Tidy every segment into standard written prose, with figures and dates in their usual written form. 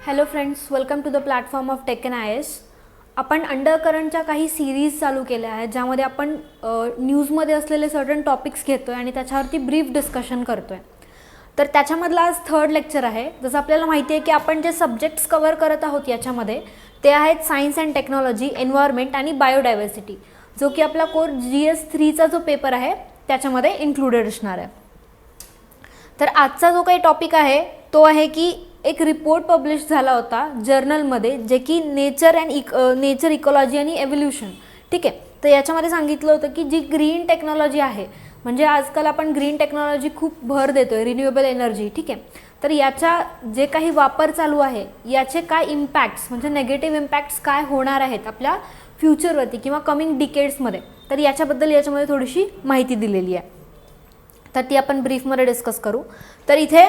Hello friends, welcome to the platform of tech and I S. आपण अंडरकरंटच्या काही series चालू केल्या आहेत ज्यामध्ये आपण न्यूजमध्ये असलेले सर्टन टॉपिक्स घेतो आहे आणि त्याच्यावरती ब्रीफ डिस्कशन करतो आहे. तर त्याच्यामधला आज थर्ड लेक्चर आहे. जसं आपल्याला माहिती आहे की आपण जे सब्जेक्ट्स कवर करत आहोत याच्यामध्ये ते आहेत सायन्स अँड टेक्नॉलॉजी, एन्व्हायरमेंट आणि बायोडायव्हर्सिटी, जो की आपला कोर GS3चा जो पेपर आहे त्याच्यामध्ये इन्क्लुडेड असणार आहे. तर आजचा जो काही टॉपिक आहे तो आहे की एक रिपोर्ट पब्लिश झाला होता जर्नलमध्ये, जे की नेचर इकॉलॉजी आणि एव्होल्युशन. ठीक आहे. तर याच्यामध्ये सांगितलं होतं की जी ग्रीन टेक्नॉलॉजी आहे, म्हणजे आजकाल आपण ग्रीन टेक्नॉलॉजी खूप भर देतोय, रिन्युएबल एनर्जी. ठीक आहे. तर याचा जे काही वापर चालू आहे याचे काय इम्पॅक्ट्स, म्हणजे नेगेटिव्ह इम्पॅक्ट्स काय होणार आहेत आपल्या फ्युचरवरती किंवा कमिंग डिकेड्समध्ये, तर याच्याबद्दल याच्यामध्ये थोडीशी माहिती दिलेली आहे. तर ती आपण ब्रीफमध्ये डिस्कस करू. तर इथे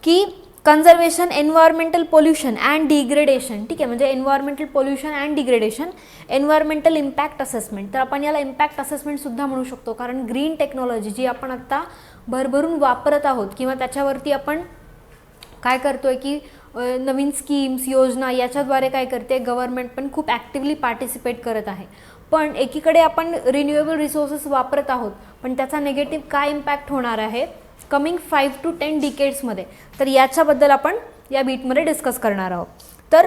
की conservation, environmental pollution and degradation. ठीक आहे. म्हणजे environmental pollution and degradation, environmental impact assessment. तर आपण याला इम्पॅक्ट असेसमेंटसुद्धा म्हणू शकतो, कारण ग्रीन टेक्नॉलॉजी जी आपण आत्ता भरभरून वापरत आहोत किंवा त्याच्यावरती आपण काय करतोय की नवीन स्कीम्स, योजना याच्याद्वारे काय करते गव्हर्नमेंट पण खूप ॲक्टिव्हली पार्टिसिपेट करत आहे. पण एकीकडे आपण रिन्युएबल रिसोर्सेस वापरत आहोत, पण त्याचा निगेटिव्ह काय इम्पॅक्ट होणार आहे कमिंग 5 to 10 डिकेड्समध्ये, तर याच्याबद्दल आपण या बीटमध्ये डिस्कस करणार आहोत. तर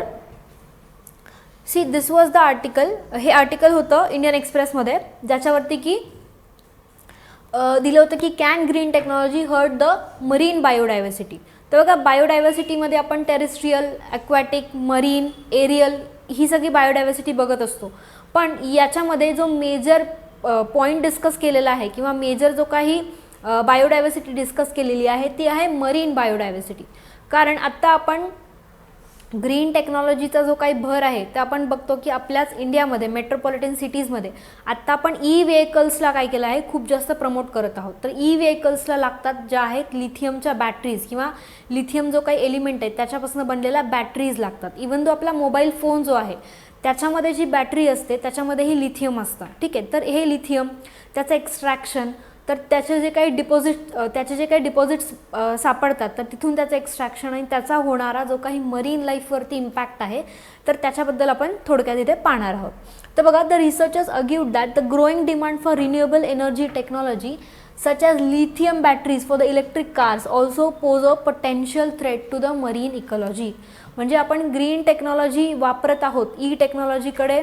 see this was the article. हे आर्टिकल होतं इंडियन एक्सप्रेसमध्ये, ज्याच्यावरती की दिलं होतं की can green technology hurt the marine biodiversity. तर बघा, बायोडायव्हर्सिटीमध्ये आपण टेरेस्ट्रियल, ॲक्वॅटिक, मरीन, एरियल ही सगळी बायोडायव्हर्सिटी बघत असतो. पण याच्यामध्ये जो मेजर पॉईंट डिस्कस केलेला आहे किंवा मेजर जो काही बायोडायव्हर्सिटी डिस्कस केलेली आहे ती आहे मरीन बायोडायव्हर्सिटी. कारण आत्ता आपण ग्रीन टेक्नॉलॉजीचा जो काही भर आहे तर आपण बघतो की आपल्याच इंडियामध्ये मेट्रोपॉलिटन सिटीजमध्ये आत्ता आपण व्हेकल्सला काय केलं आहे, खूप जास्त प्रमोट करत आहोत. तर व्हेकल्सला लागतात ज्या आहेत लिथियमच्या बॅटरीज किंवा लिथियम जो काही एलिमेंट आहे त्याच्यापासून बनलेल्या बॅटरीज लागतात. इवन जो आपला मोबाईल फोन जो आहे त्याच्यामध्ये जी बॅटरी असते त्याच्यामध्येही लिथियम असतं. ठीक आहे. तर हे लिथियम, त्याचं एक्स्ट्रॅक्शन, तर त्याचे जे काही डिपॉझिट्स सापडतात तर तिथून त्याचं एक्स्ट्रॅक्शन आणि त्याचा होणारा जो काही मरीन लाईफवरती इम्पॅक्ट आहे तर त्याच्याबद्दल आपण थोडक्यात इथे पाहणार आहोत. तर बघा, the researchers argued that the growing demand for renewable energy technology such as lithium batteries for the electric cars also pose a potential threat to the marine ecology. म्हणजे आपण ग्रीन टेक्नॉलॉजी वापरत आहोत, टेक्नॉलॉजीकडे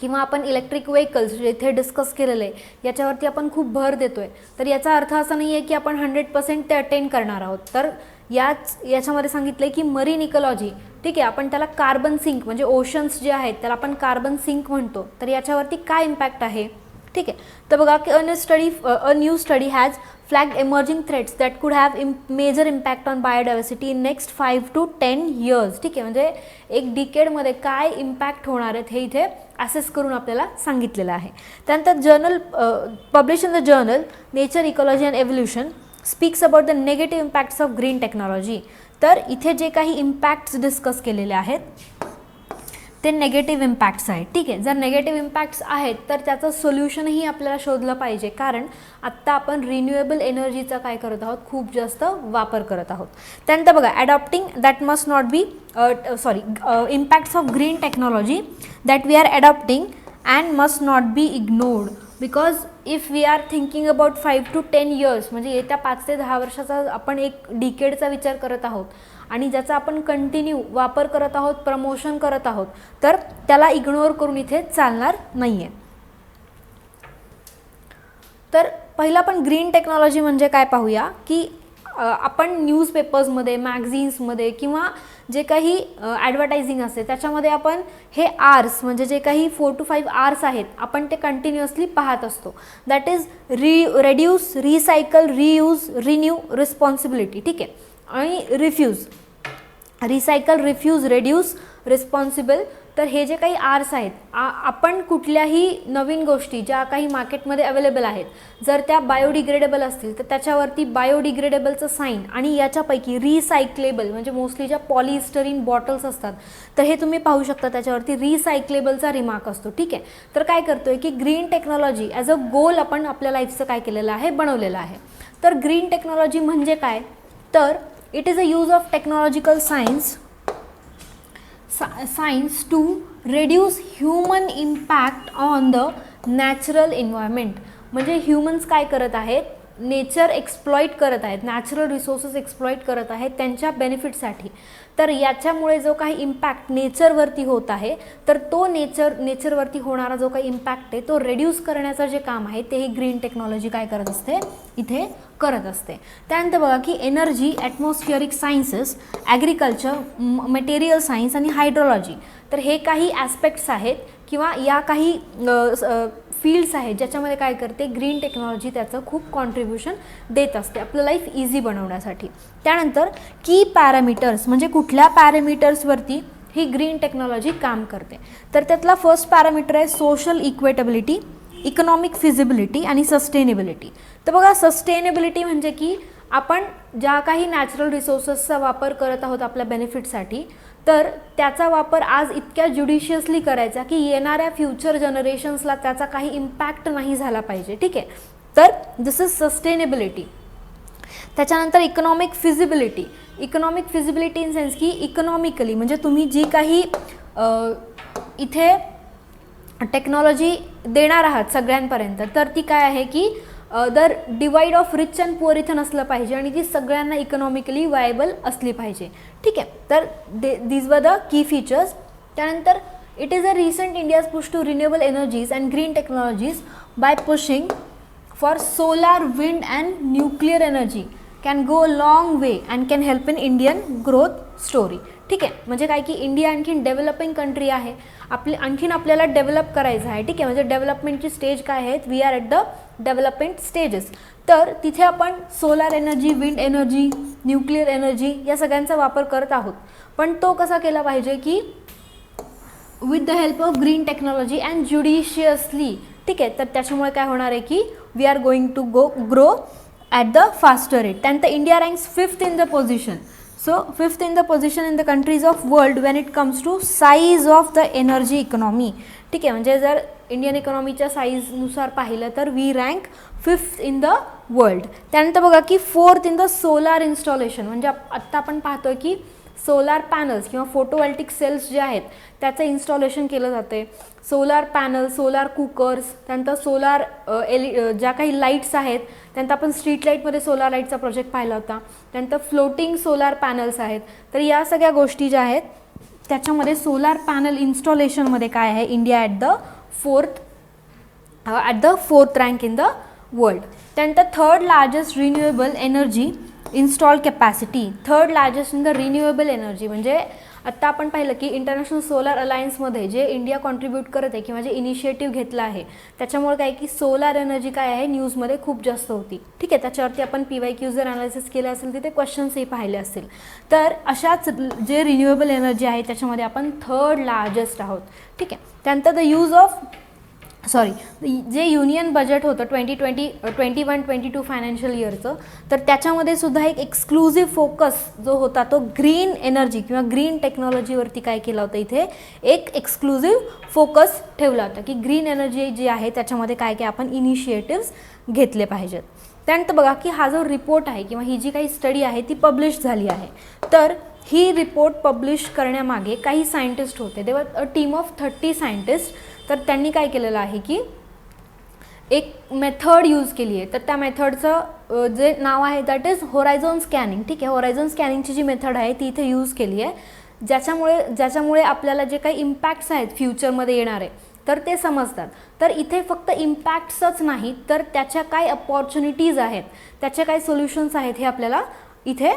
किंवा आपण इलेक्ट्रिक व्हेकल्स जे इथे discuss केलेलं आहे याच्यावरती आपण खूप भर देतोय. तर याचा अर्थ असा नाही आहे की आपण 100% ते अटेंड करणार आहोत. तर याच्यामध्ये सांगितलं की मरीन इकॉलॉजी, ठीक आहे, आपण त्याला कार्बन सिंक, म्हणजे ओशन्स जे आहेत त्याला आपण कार्बन सिंक म्हणतो, तर याच्यावरती काय इम्पॅक्ट आहे. ठीक आहे. तर बघा की a new study has flagged emerging threats that could have major impact on biodiversity in next 5 to 10 years. ठीक आहे. म्हणजे एक डिकेडमध्ये काय इम्पॅक्ट होणार आहेत हे इथे असेस करून आपल्याला सांगितलेलं आहे. त्यानंतर journal publish in the journal nature ecology and evolution speaks about the negative impacts of green technology. तर इथे जे काही इम्पॅक्ट्स डिस्कस केलेले आहेत ते नेगेटिव्ह इम्पॅक्ट्स आहेत. ठीक आहे. जर नेगेटिव्ह इम्पॅक्ट्स आहेत तर त्याचं सोल्युशनही आपल्याला शोधलं पाहिजे, कारण आत्ता आपण रिन्युएबल एनर्जीचा काय करत आहोत, खूप जास्त वापर करत आहोत. त्यानंतर बघा, adopting that must not be impacts of green technology that we are adopting and must not be ignored, because if we are thinking about 5 to 10 years, म्हणजे येत्या 5 ते 10 वर्षाचा आपण एक डिकेडचा विचार करत आहोत आणि ज्याचा आपण कंटिन्यू वापर करत आहोत, प्रमोशन करत आहोत, तर त्याला इग्नोर करून इथे चालणार नाही आहे. तर पहिला आपण ग्रीन टेक्नॉलॉजी म्हणजे काय पाहूया की आपण न्यूजपेपर्समध्ये, मॅगझिन्समध्ये किंवा जे काही ॲडव्हर्टायझिंग असते त्याच्यामध्ये आपण हे आर्स, म्हणजे जे काही 4 to 5 आर्स आहेत आपण ते कंटिन्युअसली पाहत असतो. That is reduce, recycle, reuse, renew, responsibility. ठीक आहे. आणि रिसायकल, रिफ्यूज, रेड्यूस, रिस्पॉन्सिबल. तर हे जे काही आर्स आहेत, आपण कुठल्याही नवीन गोष्टी ज्या काही मार्केटमध्ये अवेलेबल आहेत जर त्या बायोडिग्रेडेबल असतील तर त्याच्यावरती बायोडिग्रेडेबलचं साईन, आणि याच्यापैकी रिसायक्लेबल म्हणजे मोस्टली ज्या पॉलिस्टरीन बॉटल्स असतात तर हे तुम्ही पाहू शकता त्याच्यावरती रिसायक्लेबलचा रिमार्क असतो. ठीक आहे. तर काय करतोय की ग्रीन टेक्नॉलॉजी ॲज अ गोल आपण आपल्या लाईफचं काय केलेलं आहे, बनवलेलं आहे. तर ग्रीन टेक्नॉलॉजी म्हणजे काय, तर it is a use of technological science science to reduce human impact on the natural environment. म्हणजे ह्युमन्स काय करत आहेत, नेचर एक्सप्लॉईट करत आहेत, नॅचरल रिसोर्सेस एक्सप्लॉईट करत आहेत त्यांच्या बेनिफिटसाठी. तर याच्यामुळे जो काही इम्पॅक्ट नेचरवरती होत आहे, तर तो नेचरवरती होणारा जो काही इम्पॅक्ट आहे तो रेड्यूस करण्याचं जे काम आहे ते ही ग्रीन टेक्नॉलॉजी काय करत असते, इथे करत असते. त्यानंतर बघा की energy, atmospheric sciences, agriculture, material science आणि हायड्रोलॉजी. तर हे काही ॲस्पेक्ट्स आहेत किंवा या काही फील्ड्स आहेत ज्याच्यामध्ये काय करते ग्रीन टेक्नॉलॉजी त्याचं खूप कॉन्ट्रीब्युशन देत असते आपलं लाईफ इझी बनवण्यासाठी. त्यानंतर की पॅरामीटर्स म्हणजे कुठल्या पॅरामीटर्सवरती ही ग्रीन टेक्नॉलॉजी काम करते. तर त्यातला फर्स्ट पॅरामीटर आहे सोशल इक्वेटेबिलिटी, इकॉनॉमिक फिजिबिलिटी आणि सस्टेनेबिलिटी. तर बघा सस्टेनेबिलिटी म्हणजे की आपण ज्या काही नॅचरल रिसोर्सेसचा वापर करत आहोत आपल्या बेनिफिटसाठी, तर त्याचा वापर आज इतक्या ज्युडिशियसली करायचा की येणाऱ्या फ्युचर जनरेशन्सला त्याचा काही इम्पॅक्ट नाही झाला पाहिजे. ठीक आहे, तर दिस इज सस्टेनेबिलिटी. त्याच्यानंतर economic feasibility. Economic feasibility in sense की इकॉनॉमिकली म्हणजे तुम्ही जी काही इथे टेक्नॉलॉजी देणार आहात सगळ्यांपर्यंत, तर ती काय आहे की दर divide of rich and poor इथं नसलं पाहिजे आणि ती सगळ्यांना इकॉनॉमिकली वायबल असली पाहिजे. ठीक आहे, तर these were the key features. त्यानंतर it is a recent India's push to renewable energies and green technologies by pushing for solar, wind and nuclear energy can go a long way and can help in Indian growth story. ठीक आहे, म्हणजे काय की India आणखीन developing country आहे, आणखीन आपल्याला develop करायचं आहे. ठीक आहे, म्हणजे डेव्हलपमेंटची स्टेज काय आहेत, we are at the development stages. तर तिथे आपण solar energy, wind energy, nuclear energy या सगळ्यांचा वापर करत आहोत. पण तो कसा केला पाहिजे की with the help of green technology and judiciously. ठीक आहे, तर त्याच्यामुळे काय होणार आहे की we are going to grow at the faster rate. त्यानंतर India ranks 5th in the position. So 5th in the position in the countries of world when it comes to size of the energy economy. ठीक आहे, म्हणजे जर Indian इकॉनॉमीच्या साईजनुसार पाहिलं तर we rank 5th in the world. त्यानंतर बघा की 4th in the solar installation. म्हणजे आत्ता आपण पाहतोय की सोलार पॅनल्स किंवा फोटोवॉल्टिक सेल्स जे आहेत त्याचं इन्स्टॉलेशन केलं जाते. सोलार पॅनल, सोलार कुकर्स, त्यानंतर सोलार ज्या काही लाईट्स आहेत, त्यानंतर आपण स्ट्रीट लाईटमध्ये सोलार लाईटचा प्रोजेक्ट पाहिला होता. त्यानंतर फ्लोटिंग सोलार पॅनल्स आहेत. तर या सगळ्या गोष्टी ज्या आहेत त्याच्यामध्ये सोलार पॅनल इन्स्टॉलेशनमध्ये काय आहे, India at the fourth rank in the world. त्यानंतर third largest renewable energy install capacity. Third largest in the renewable energy म्हणजे आत्ता आपण पाहिलं की इंटरनॅशनल सोलार अलायन्समध्ये जे इंडिया कॉन्ट्रीब्यूट करत आहे किंवा जे इनिशिएटिव्ह घेतलं आहे त्याच्यामुळे काय की सोलार एनर्जी काय आहे न्यूजमध्ये खूप जास्त होती. ठीक आहे, त्याच्यावरती आपण PYQ जर अनालिसिस केलं असेल तिथे क्वेश्चन्सही पाहिले असतील. तर अशाच जे रिन्युएबल एनर्जी आहे त्याच्यामध्ये आपण थर्ड लार्जेस्ट आहोत. ठीक आहे, त्यानंतर द यूज ऑफ जे युनियन बजेट होतं 2021-22 फायनान्शियल इयरचं, तर त्याच्यामध्ये सुद्धा एक एक्सक्लुझिव्ह फोकस जो होता तो ग्रीन एनर्जी किंवा ग्रीन टेक्नॉलॉजीवरती काय केला होता, इथे एक एक्सक्लुझिव्ह फोकस ठेवला होता की ग्रीन एनर्जी जी आहे त्याच्यामध्ये काय काय आपण इनिशिएटिव्स घेतले पाहिजेत. त्यानंतर बघा की हा जो रिपोर्ट आहे किंवा ही जी काही स्टडी आहे ती पब्लिश झाली आहे. तर ही रिपोर्ट पब्लिश करण्यामागे काही सायंटिस्ट होते, दे वर अ टीम ऑफ 30 सायंटिस्ट. तर त्यांनी काय केलेलं आहे की एक मेथड यूज केली आहे. तर त्या मेथडचं जे नाव आहे दॅट इज होरायझॉन स्कॅनिंग. ठीक आहे, होरायझॉन स्कॅनिंगची जी मेथड आहे ती इथे यूज केली आहे, ज्याच्यामुळे आपल्याला जे काही इम्पॅक्ट्स आहेत फ्युचरमध्ये येणारे तर ते समजतात. तर इथे फक्त इम्पॅक्ट्सच नाही तर त्याच्या काय अपॉर्च्युनिटीज आहेत, त्याचे काय सोल्युशन्स आहेत हे आपल्याला इथे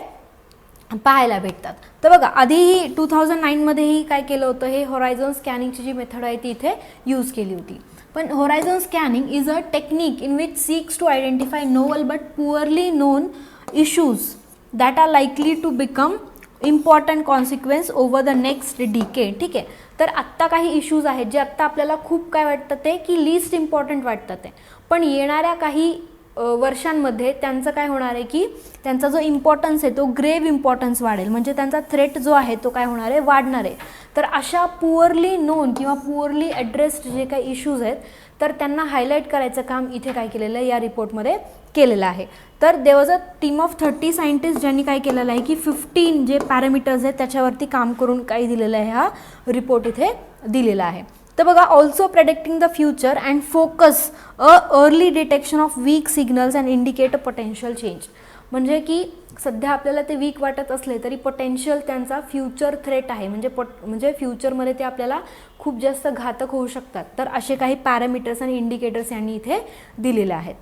पाहायला भेटतात. तर बघा आधीही 2009मध्येही काय केलं होतं, हे होरायझॉन स्कॅनिंगची जी मेथड आहे ती इथे यूज केली होती. पण horizon scanning is a technique in which seeks to identify novel but poorly known issues that are likely to become important consequence over the next decade. ठीक आहे, तर आत्ता काही इश्यूज आहेत जे आत्ता आपल्याला खूप काय वाटतं ते की लिस्ट इम्पॉर्टंट वाटतात ते, पण येणाऱ्या काही वर्षांमध्ये त्यांचं काय होणार आहे की त्यांचा जो इम्पॉर्टन्स आहे तो ग्रेव्ह इम्पॉर्टन्स वाढेल, म्हणजे त्यांचा थ्रेट जो आहे तो काय होणार आहे, वाढणार आहे. तर अशा पुअरली नोन किंवा पुअरली ॲड्रेस्ड जे काही इश्यूज आहेत तर त्यांना हायलाईट करायचं काम इथे काय केलेलं आहे, या रिपोर्टमध्ये केलेलं आहे. तर there was a team of 30 scientist ज्यांनी काय केलेलं आहे की 15 जे पॅरामीटर्स आहेत त्याच्यावरती काम करून काय दिलेलं आहे, हा रिपोर्ट इथे दिलेला आहे. तर बघा, also predicting the future and focus a early detection of weak signals and indicate a potential change. म्हणजे की सध्या आपल्याला ते वीक वाटत असले तरी पोटेन्शियल त्यांचा फ्युचर थ्रेट आहे, म्हणजे फ्युचरमध्ये ते आपल्याला खूप जास्त घातक होऊ शकतात. तर असे काही पॅरामीटर्स आणि इंडिकेटर्स यांनी इथे दिलेले आहेत.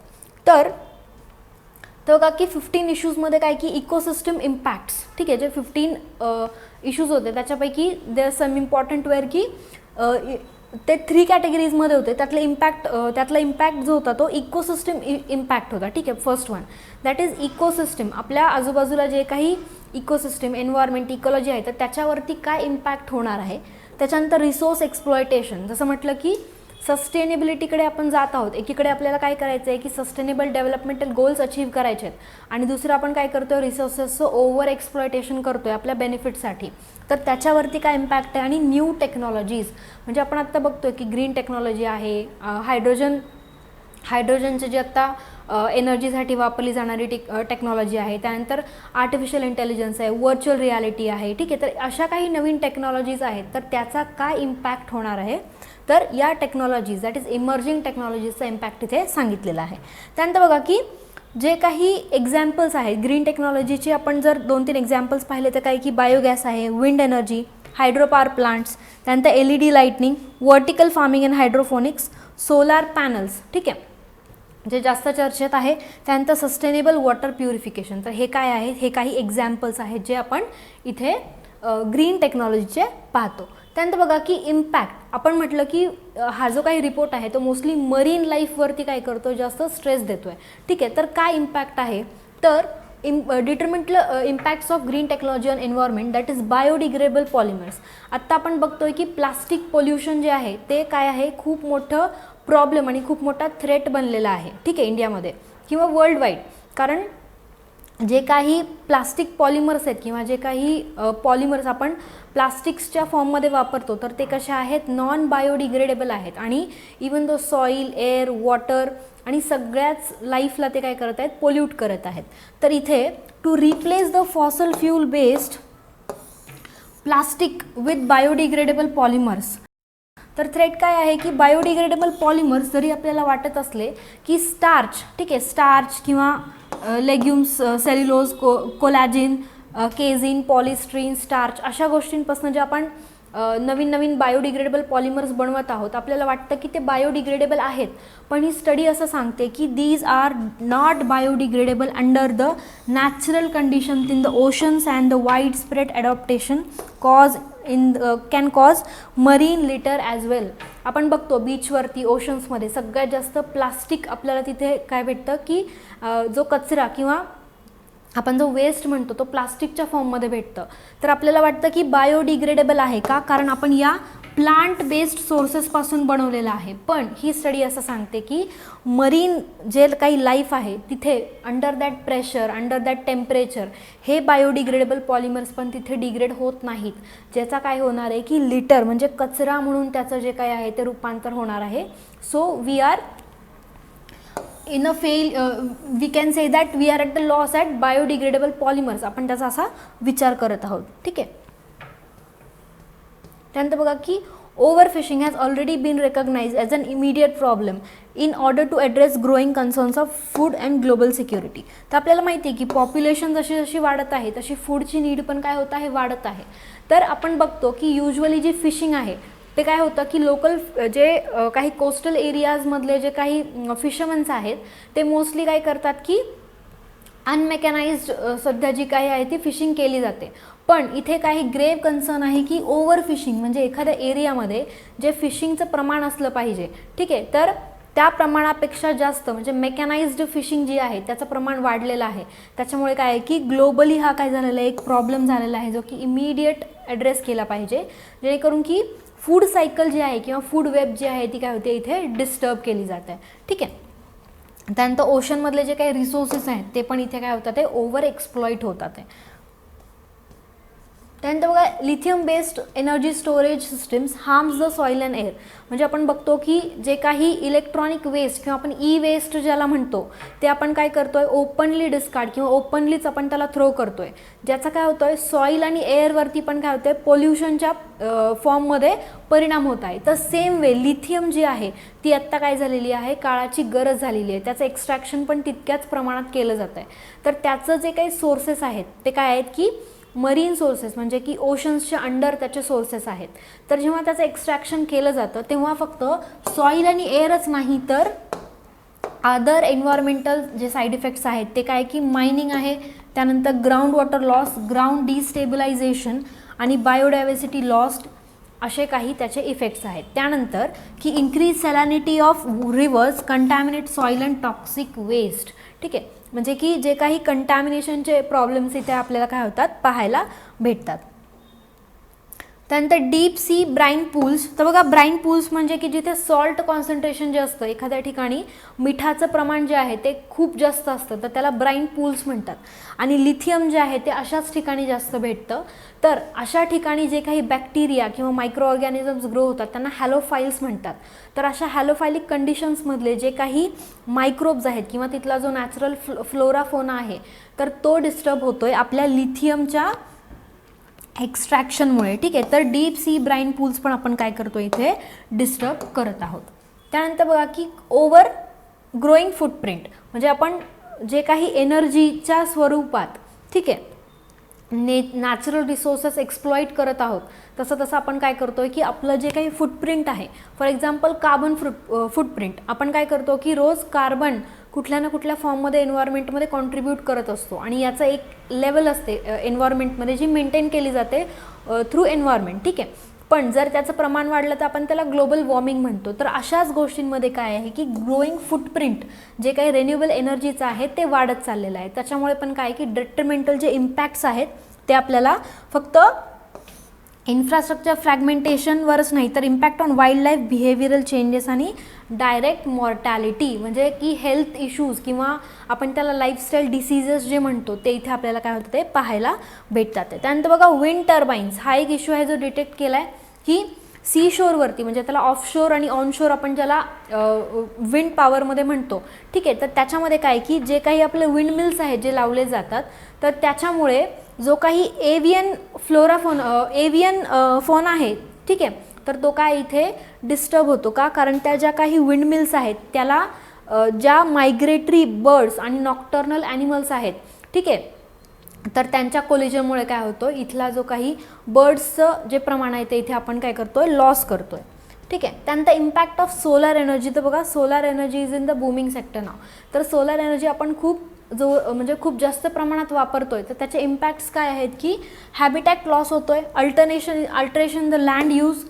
तर बघा की 15 इश्यूजमध्ये काय की इकोसिस्टम इम्पॅक्ट्स, ठीक आहे, जे 15 इश्यूज होते त्याच्यापैकी देअर सम इम्पॉर्टंट वेअर की ते 3 कॅटेगरीजमध्ये होते. त्यातला इम्पॅक्ट जो होता तो इकोसिस्टम इम्पॅक्ट होता. ठीक आहे, first one that is ecosystem. आपल्या आजूबाजूला जे काही इकोसिस्टम, एन्व्हायरमेंट, इकॉलॉजी आहे तर त्याच्यावरती काय इम्पॅक्ट होणार आहे. त्याच्यानंतर रिसोर्स एक्सप्लॉयटेशन, जसं म्हटलं की सस्टेनेबिलिटीकडे आपण जात आहोत. एकीकडे आपल्याला काय करायचं आहे की सस्टेनेबल डेव्हलपमेंटल गोल्स अचीव्ह करायचे आहेत आणि दुसरं आपण काय करतोय, रिसोर्सेसचं ओव्हर एक्सप्लॉयटेशन करतोय आपल्या बेनिफिटसाठी. तर त्याच्यावरती काय इम्पॅक्ट आहे. आणि न्यू टेक्नॉलॉजीज, म्हणजे आपण आत्ता बघतोय की ग्रीन टेक्नॉलॉजी आहे, हायड्रोजनचे जे आत्ता एनर्जीसाठी वापरली जाणारी टेक्नॉलॉजी आहे, त्यानंतर आर्टिफिशियल इंटेलिजन्स आहे, व्हर्च्युअल रियालिटी आहे. ठीक आहे, तर अशा काही नवीन टेक्नॉलॉजीज आहेत तर त्याचा काय इम्पॅक्ट होणार आहे. तर या टेक्नॉलॉजीज दॅट इज इमर्जिंग टेक्नॉलॉजीजचा इम्पॅक्ट इथे सांगितलेला आहे. त्यानंतर बघा की जे काही एक्झाम्पल्स आहेत ग्रीन टेक्नॉलॉजीचे, आपण जर 2-3 एक्झाम्पल्स पाहिले तर काय की बायोगॅस आहे, विंड एनर्जी, हायड्रोपावर प्लांट्स, त्यानंतर LED lightning, vertical farming and hydroponics, solar panels. ठीक आहे, जे जास्त चर्चेत आहे. त्यानंतर सस्टेनेबल वॉटर प्युरिफिकेशन. तर हे काय आहे, हे काही एक्झाम्पल्स आहेत जे आपण इथे ग्रीन टेक्नॉलॉजीचे पाहतो. त्यानंतर बघा की इम्पॅक्ट, आपण म्हटलं की हा जो काही रिपोर्ट आहे तो मोस्टली मरीन लाईफवरती काय करतो, जास्त स्ट्रेस देतो आहे. ठीक आहे, तर काय इम्पॅक्ट आहे. तर detrimental impacts of green technology on environment that is biodegradable polymers. आत्ता आपण बघतोय की प्लास्टिक पोल्युशन जे आहे ते काय आहे, खूप मोठं प्रॉब्लेम आणि खूप मोठा थ्रेट बनलेला आहे. ठीक आहे, इंडियामध्ये किंवा वर्ल्ड वाईड. कारण जे काही प्लास्टिक पॉलिमर्स आहेत किंवा जे काही पॉलिमर्स आपण प्लास्टिक्सच्या फॉर्ममध्ये वापरतो तर ते कसे आहेत, नॉन बायोडिग्रेडेबल आहेत आणि even though soil, air, water आणि सगळ्याच लाईफला ते काय करत आहेत, पोल्यूट करत आहेत. तर इथे to replace the fossil fuel based plastic with biodegradable polymers. तर थ्रेट काय आहे की बायोडिग्रेडेबल पॉलिमर्स जरी आपल्याला वाटत असले की स्टार्च, ठीक आहे, स्टार्च किंवा legumes, cellulose, collagen, केझिन, polystyrene, starch अशा गोष्टींपासून जे आपण नवीन बायोडिग्रेडेबल पॉलिमर्स बनवत आहोत, आपल्याला वाटतं की ते बायोडिग्रेडेबल आहेत. पण ही स्टडी असं सांगते की these are not biodegradable under the natural conditions in the oceans and the wide spread adoption can cause marine litter as well. आपण बघतो बीचवरती, ओशन्समध्ये सगळ्यात जास्त प्लास्टिक आपल्याला तिथे काय भेटतं की जो कचरा किंवा आपण जो वेस्ट म्हणतो तो प्लास्टिकच्या फॉर्ममध्ये भेटतं. तर आपल्याला वाटतं की बायोडिग्रेडेबल आहे का, कारण आपण या प्लांट बेस्ड सोर्सेसपासून बनवलेला आहे. पण ही स्टडी असं सांगते की मरीन जे काही लाईफ आहे तिथे under that pressure, under that temperature हे बायोडिग्रेडेबल पॉलिमर्स पण तिथे डिग्रेड होत नाहीत, ज्याचा काय होणार आहे की लिटर म्हणजे कचरा म्हणून त्याचं जे काय आहे ते रूपांतर होणार आहे. So we are in a we can say that we are at the loss at biodegradable polymers. आपण त्याचा असा विचार करत आहोत. ठीक आहे, त्यानंतर बघा की over fishing has already been recognize as an immediate problem in order to address growing concerns of food and global security. तर आपल्याला माहिती आहे की पॉप्युलेशन जशी जशी वाढत आहे तशी फूडची नीड पण काय होत आहे, वाढत आहे. तर आपण बघतो की युजली जी फिशिंग आहे ते काय होतं की लोकल जे काही कोस्टल एरियाजमधले जे काही फिशरमन्स आहेत ते मोस्टली काय करतात की अनमेकॅनाइज्ड सध्या जी काही आहे ती फिशिंग केली जाते. पण इथे काही ग्रेव्ह कन्सर्न आहे की ओव्हर फिशिंग, म्हणजे एखाद्या एरियामध्ये जे फिशिंगचं प्रमाण असलं पाहिजे, ठीक आहे, तर त्या प्रमाणापेक्षा जास्त म्हणजे मेकॅनाइज्ड फिशिंग जी आहे त्याचं प्रमाण वाढलेलं आहे. त्याच्यामुळे काय आहे की ग्लोबली हा काय झालेला आहे, एक प्रॉब्लेम झालेला आहे जो की इमिडिएट ॲड्रेस केला पाहिजे, जेणेकरून की फूड सायकल जी आहे किंवा फूड वेब जी आहे ती काय होते इथे डिस्टर्ब केली जाते. ठीक आहे, त्यानंतर ओशनमधले जे काही रिसोर्सेस आहेत ते पण इथे काय होतात, ते ओव्हर एक्सप्लॉइट होतात आहे. त्यानंतर बघा, lithium based energy storage systems harms the soil and air. म्हणजे आपण बघतो की जे काही इलेक्ट्रॉनिक वेस्ट किंवा आपण ई वेस्ट ज्याला म्हणतो ते आपण काय करतोय, ओपनली डिस्कार्ड किंवा ओपनलीच आपण त्याला थ्रो करतोय, ज्याचा काय होतोय सॉईल आणि एअरवरती पण काय होतंय, पोल्युशनच्या फॉर्ममध्ये परिणाम होत आहे. तर सेम वे लिथियम जी आहे ती आत्ता काय झालेली आहे, काळाची गरज झालेली आहे. त्याचं एक्स्ट्रॅक्शन पण तितक्याच प्रमाणात केलं जात आहे. तर त्याचं जे काही सोर्सेस आहेत ते काय आहेत की मरीन सोर्सेस, म्हणजे की ओशन्सच्या अंडर त्याचे सोर्सेस आहेत. तर जेव्हा त्याचं एक्स्ट्रॅक्शन केलं जातं तेव्हा फक्त सॉईल आणि एअरच नाही तर अदर एन्व्हायरमेंटल जे साईड इफेक्ट्स आहेत ते काय की मायनिंग आहे, त्यानंतर ग्राउंड वॉटर लॉस, ग्राउंड डिस्टेबिलायझेशन आणि बायोडायव्हर्सिटी लॉस्ट असे काही त्याचे इफेक्ट्स आहेत. त्यानंतर की increase salinity of rivers, contaminate soil and toxic waste. ठीक आहे, म्हणजे की जे काही कंटॅमिनेशनचे प्रॉब्लेम्स इथे आपल्याला काय होतात, पाहायला भेटतात. त्यानंतर डीप सी ब्राईन पूल्स. तर बघा, ब्राईन पूल्स म्हणजे की जिथे सॉल्ट कॉन्सन्ट्रेशन जे असतं, एखाद्या ठिकाणी मिठाचं प्रमाण जे आहे ते खूप जास्त असतं, तर त्याला ब्राईन पूल्स म्हणतात. आणि लिथियम जे आहे ते अशाच ठिकाणी जास्त भेटतं. तर अशा ठिकाणी जे काही बॅक्टेरिया किंवा मायक्रो ऑर्गॅनिझम्स ग्रो होतात त्यांना हॅलोफाईल्स म्हणतात. तर अशा हॅलोफायलिक कंडिशन्समधले जे काही मायक्रोब्स आहेत किंवा तिथला जो नॅचरल फ्लोरा फोना आहे तर तो डिस्टर्ब होतोय आपल्या लिथियमच्या एक्स्ट्रॅक्शनमुळे. ठीक आहे, तर डीप सी ब्राईन पूल्स पण आपण काय करतो, इथे डिस्टर्ब करत आहोत. त्यानंतर बघा की ओव्हर ग्रोईंग फुटप्रिंट, म्हणजे आपण जे काही एनर्जीच्या स्वरूपात, ठीक आहे, नॅचरल रिसोर्सेस एक्सप्लॉइट करत आहोत, तसं तसं आपण काय करतोय की आपलं जे काही फुटप्रिंट आहे, फॉर एक्झाम्पल कार्बन फुटप्रिंट, आपण काय करतो की रोज कार्बन कुठल्या ना कुठल्या फॉर्ममध्ये एन्व्हायरमेंटमध्ये कॉन्ट्रीब्यूट करत असतो आणि याचं एक लेवल असते एन्व्हायरमेंटमध्ये जी मेंटेन केली जाते थ्रू एन्व्हायरमेंट. ठीक आहे, पण जर त्याचं प्रमाण वाढलं तर आपण त्याला ग्लोबल वॉर्मिंग म्हणतो. तर अशाच गोष्टींमध्ये काय आहे की ग्रोईंग फुटप्रिंट जे काही रिन्युएबल एनर्जीचं आहे ते वाढत चाललेलं आहे. त्याच्यामुळे पण काय की डेट्रिमेंटल जे इम्पॅक्ट्स आहेत ते आपल्याला फक्त इन्फ्रास्ट्रक्चर फ्रॅगमेंटेशनवरच नाही तर impact on wild life, behavioural changes आणि डायरेक्ट मॉर्टॅलिटी, म्हणजे की हेल्थ इश्यूज किंवा आपण त्याला लाईफस्टाईल डिसीजेस जे म्हणतो ते इथे आपल्याला काय होतं ते पाहायला भेटतात. त्यानंतर बघा, विंड टर्बाईन्स हा एक इश्यू आहे जो डिटेक्ट केला आहे की सी शोरवरती, म्हणजे त्याला ऑफशोर आणि ऑनशोर आपण ज्याला विंड पॉवरमध्ये म्हणतो. ठीक आहे, तर त्याच्यामध्ये काय की जे काही आपले विंड मिल्स आहेत जे लावले जातात तर त्याच्यामुळे जो काही एव्हियन फोन आहे, ठीक आहे, तर तो काय इथे डिस्टर्ब होतो का, कारण त्या ज्या काही विंडमिल्स आहेत त्याला ज्या मायग्रेटरी बर्ड्स आणि नॉक्टर्नल ॲनिमल्स आहेत, ठीक आहे, तर त्यांच्या कोलिजनमुळे काय होतं, इथला जो काही बर्ड्सचं जे प्रमाण आहे ते इथे आपण काय करतोय, लॉस करतोय. ठीक आहे, त्यानंतर इम्पॅक्ट ऑफ सोलर एनर्जी. तर बघा, solar energy is in the booming sector now. तर सोलर एनर्जी आपण म्हणजे खूप जास्त प्रमाणात वापरतोय, तर त्याचे इम्पॅक्ट्स काय आहेत की हॅबिटॅट लॉस होतोय, alteration the land use,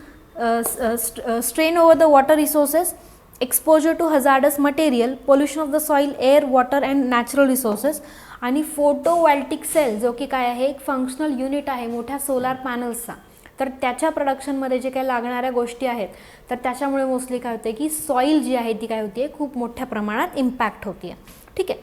strain over the water resources, exposure to hazardous material, pollution of the soil, air, water and natural resources. आणि फोटोवॉल्टिक सेल जो की काय आहे, एक फंक्शनल युनिट आहे मोठ्या सोलार पॅनल्सचा, तर त्याच्या प्रोडक्शनमध्ये जे काही लागणाऱ्या गोष्टी आहेत तर त्याच्यामुळे मोस्टली काय होते की सॉईल जी आहे ती काय होते, खूप मोठ्या प्रमाणात इम्पॅक्ट होते. ठीक आहे,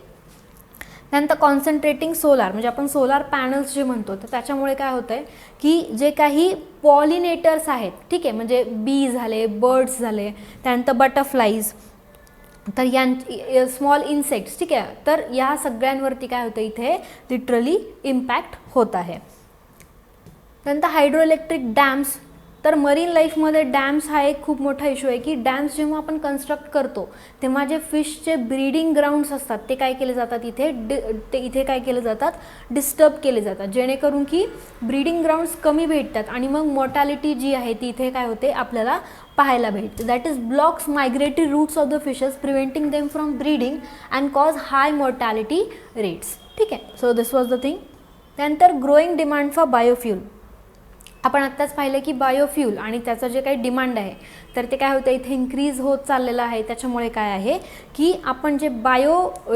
त्यानंतर कॉन्सन्ट्रेटिंग सोलार, म्हणजे आपण सोलार पॅनल्स जे म्हणतो तर त्याच्यामुळे काय होतं आहे की जे काही पॉलिनेटर्स आहेत, ठीक आहे, म्हणजे बी झाले, बर्ड्स झाले, त्यानंतर बटरफ्लाईज, तर स्मॉल इन्सेक्ट्स, ठीक आहे, तर या सगळ्यांवरती काय होतं इथे लिटरली इम्पॅक्ट होत आहे. त्यानंतर हायड्रोइलेक्ट्रिक डॅम्स. तर मरीन लाईफमध्ये डॅम्स हा एक खूप मोठा इश्यू आहे की डॅम्स जेव्हा आपण कन्स्ट्रक्ट करतो तेव्हा जे फिशचे ब्रीडिंग ग्राउंड्स असतात ते काय केले जातात, इथे काय केले जातात, डिस्टर्ब केले जातात, जेणेकरून की ब्रीडिंग ग्राउंड्स कमी भेटतात आणि मग मॉर्टॅलिटी जी आहे ती इथे काय होते आपल्याला पाहायला भेटते. That is blocks migratory routes of the fishes, preventing them from breeding and cause high mortality rates. ठीक आहे, so this was the thing. त्यानंतर ग्रोईंग डिमांड फॉर बायोफ्युल. आपण आत्ताच पाहिलं की बायोफ्यूल आणि त्याचं जे काही डिमांड आहे तर ते काय होतं इथे इन्क्रीज होत चाललेलं आहे. त्याच्यामुळे काय आहे की आपण जे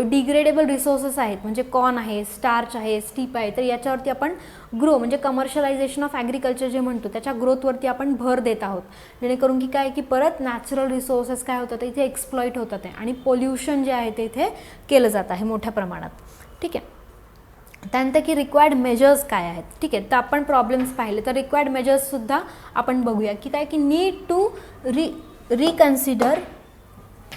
डिग्रेडेबल रिसोर्सेस आहेत म्हणजे कॉर्न आहे, स्टार्च आहे, स्टीप आहे, तर याच्यावरती आपण ग्रो म्हणजे कमर्शियलायझेशन ऑफ ॲग्रिकल्चर जे म्हणतो त्याच्या ग्रोथवरती आपण भर देत आहोत, जेणेकरून की काय की परत नॅचरल रिसोर्सेस काय होतात इथे एक्सप्लॉइट होतात आहे आणि पोल्युशन जे आहे ते इथे केलं जात आहे मोठ्या प्रमाणात. ठीक आहे. त्यानंतर की रिक्वायर्ड मेजर्स काय आहेत. ठीक आहे, तर आपण प्रॉब्लेम्स पाहिले तर रिक्वायर्ड मेजर्ससुद्धा आपण बघूया की काय की need to reconsider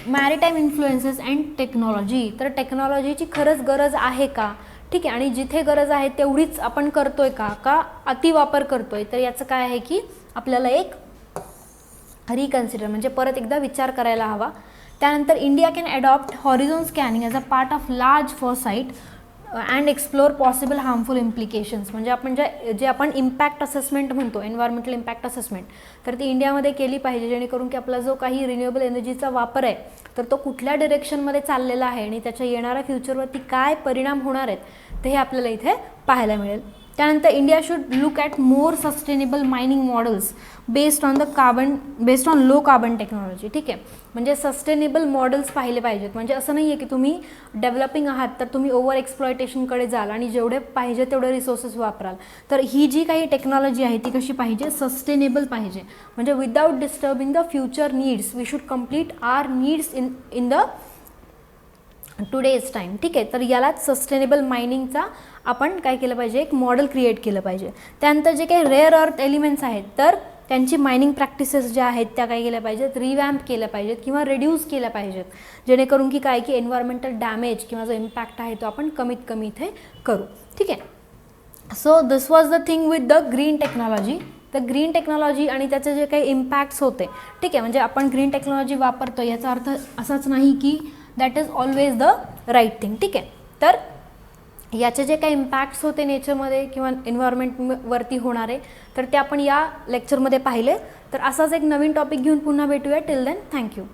maritime influences and technology. तर टेक्नॉलॉजीची खरंच गरज आहे का. ठीक आहे, आणि जिथे गरज आहे तेवढीच आपण करतोय का अतिवापर करतोय. तर याचं काय आहे की आपल्याला एक रिकन्सिडर म्हणजे परत एकदा विचार करायला हवा. त्यानंतर India can adopt horizon scanning as a part of large foresight and explore possible harmful implications. म्हणजे आपण जे आपण इम्पॅक्ट असेसमेंट म्हणतो, एन्व्हायरमेंटल इम्पॅक्ट असेसमेंट, तर ती इंडियामध्ये केली पाहिजे, जेणेकरून की आपला जो काही रिन्युएबल एनर्जीचा वापर आहे तर तो कुठल्या डिरेक्शनमध्ये चाललेला आहे आणि त्याच्या येणाऱ्या फ्युचरवरती काय परिणाम होणार आहेत ते हे आपल्याला इथे पाहायला मिळेल. त्यानंतर India should look at more sustainable mining models based on low carbon technology. ठीक आहे, म्हणजे सस्टेनेबल मॉडेल्स पाहिले पाहिजेत. म्हणजे असं नाही आहे की तुम्ही डेव्हलपिंग आहात तर तुम्ही ओव्हर एक्सप्लॉयटेशनकडे जाल आणि जेवढे पाहिजे तेवढे रिसोर्सेस वापराल. तर ही जी काही टेक्नॉलॉजी आहे ती कशी पाहिजे, सस्टेनेबल पाहिजे. म्हणजे without disturbing the future needs we should complete our needs in the today's time. ठीक आहे, तर यालाच सस्टेनेबल मायनिंगचा आपण काय केलं पाहिजे, एक मॉडेल क्रिएट केलं पाहिजे. त्यानंतर जे काही रेअर अर्थ एलिमेंट्स आहेत तर त्यांची मायनिंग प्रॅक्टिसेस ज्या आहेत त्या काय केल्या पाहिजेत, रिवॅम्प केल्या पाहिजेत किंवा रिड्यूस केल्या पाहिजेत, जेणेकरून की काय की एन्व्हायरमेंटल डॅमेज किंवा जो इम्पॅक्ट आहे तो आपण कमीत कमी इथे करू. ठीक आहे. So this was the thing with the green technology. तर ग्रीन टेक्नॉलॉजी आणि त्याचे जे काही इम्पॅक्ट्स होते. ठीक आहे, म्हणजे आपण ग्रीन टेक्नॉलॉजी वापरतो याचा अर्थ असाच नाही की that is always the right thing. ठीक आहे, तर याचे जे काही इम्पॅक्ट्स होते नेचरमध्ये किंवा एन्व्हायरमेंटवरती होणारे तर ते आपण या लेक्चरमध्ये पाहिले. तर असाच एक नवीन टॉपिक घेऊन पुन्हा भेटूया. Till then thank you.